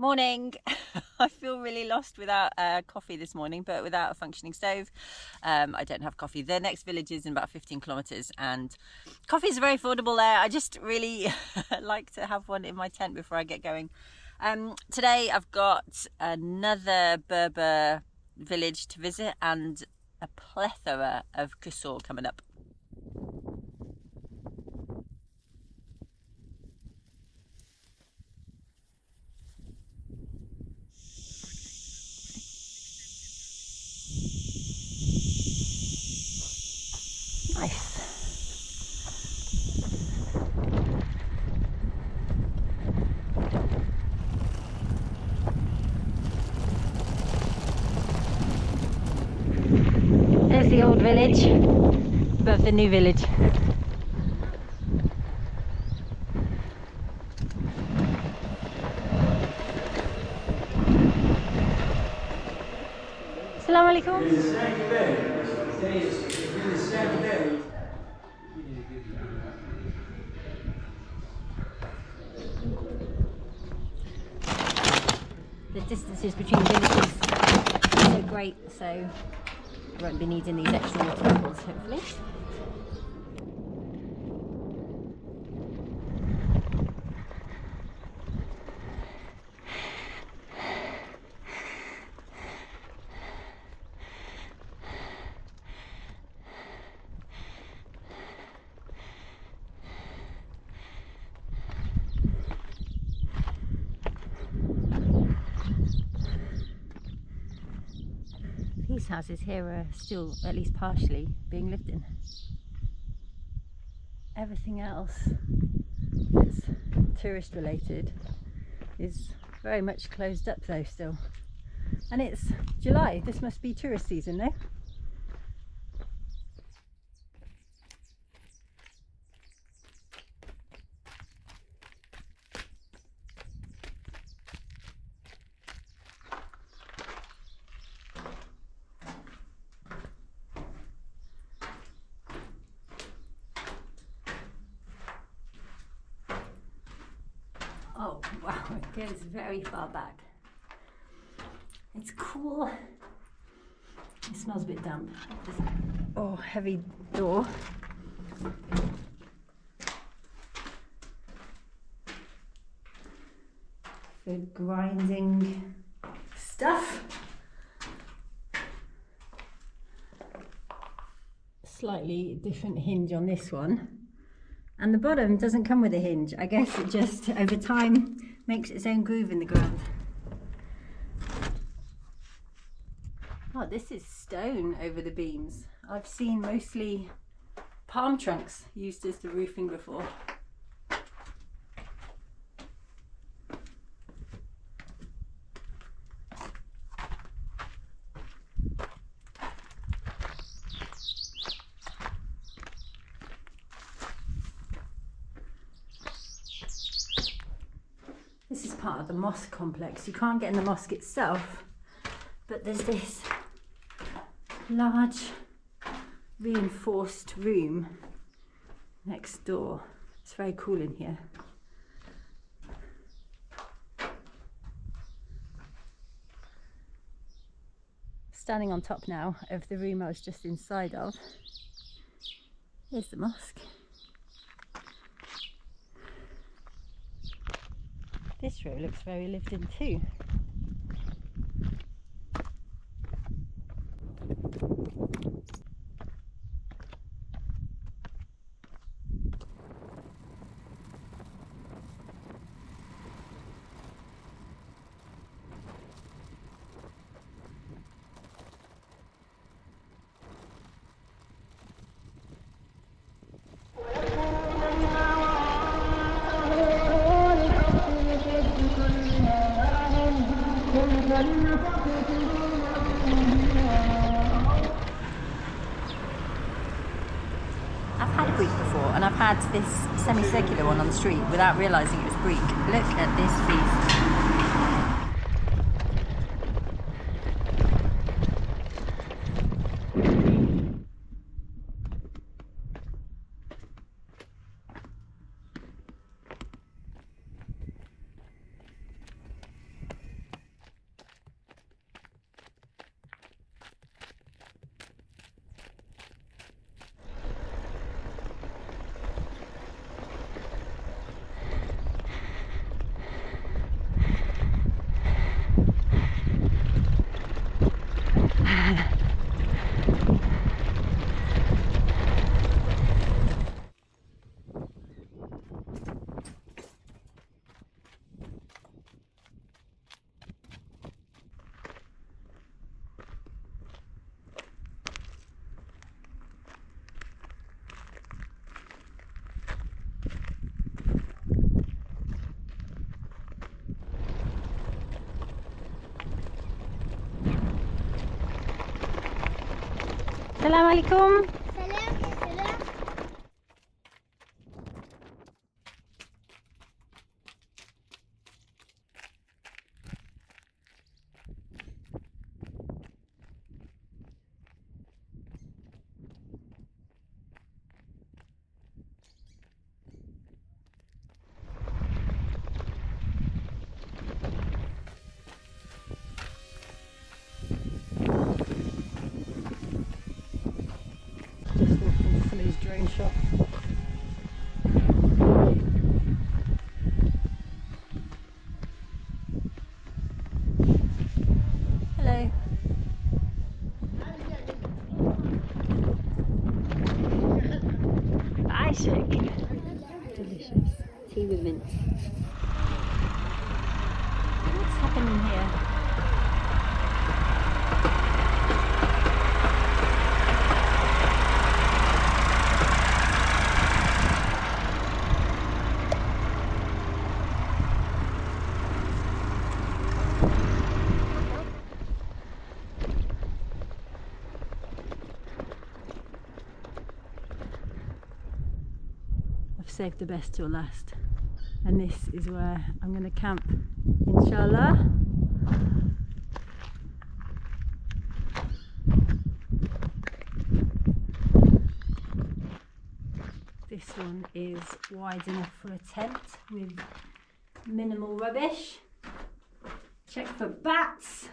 Morning. I feel really lost without coffee this morning, but without a functioning stove. I don't have coffee. The next village is in about 15 kilometers and coffee is very affordable there. I just really like to have one in my tent before I get going. Today I've got another Berber village to visit and a plethora of Ksour coming up. Nice. There's the old village above the new village. Assalamu alaikum. The distances between villages are so great, so I won't be needing these extra water bottles, hopefully. These houses here are still, at least partially, being lived in. Everything else that's tourist related is very much closed up though still. And it's July, this must be tourist season, no? Oh wow, it goes very far back. It's cool. It smells a bit damp. Oh, heavy door. For grinding stuff. Slightly different hinge on this one. And the bottom doesn't come with a hinge. I guess it just, over time, makes its own groove in the ground. Oh, this is stone over the beams. I've seen mostly palm trunks used as the roofing before. This is part of the mosque complex. You can't get in the mosque itself, but there's this large reinforced room next door. It's very cool in here. Standing on top now of the room I was just inside of. Here's the mosque. This row looks very lived in too. I've had a Greek before, and I've had this semicircular one on the street without realising it was Greek. Look at this feast. Salam alaikum. Just walked into somebody's drone shop. Hello. Ishak. Delicious. Tea with mint. What's happening here? I've saved the best till last, and this is where I'm going to camp, inshallah. This one is wide enough for a tent with minimal rubbish. Check for bats.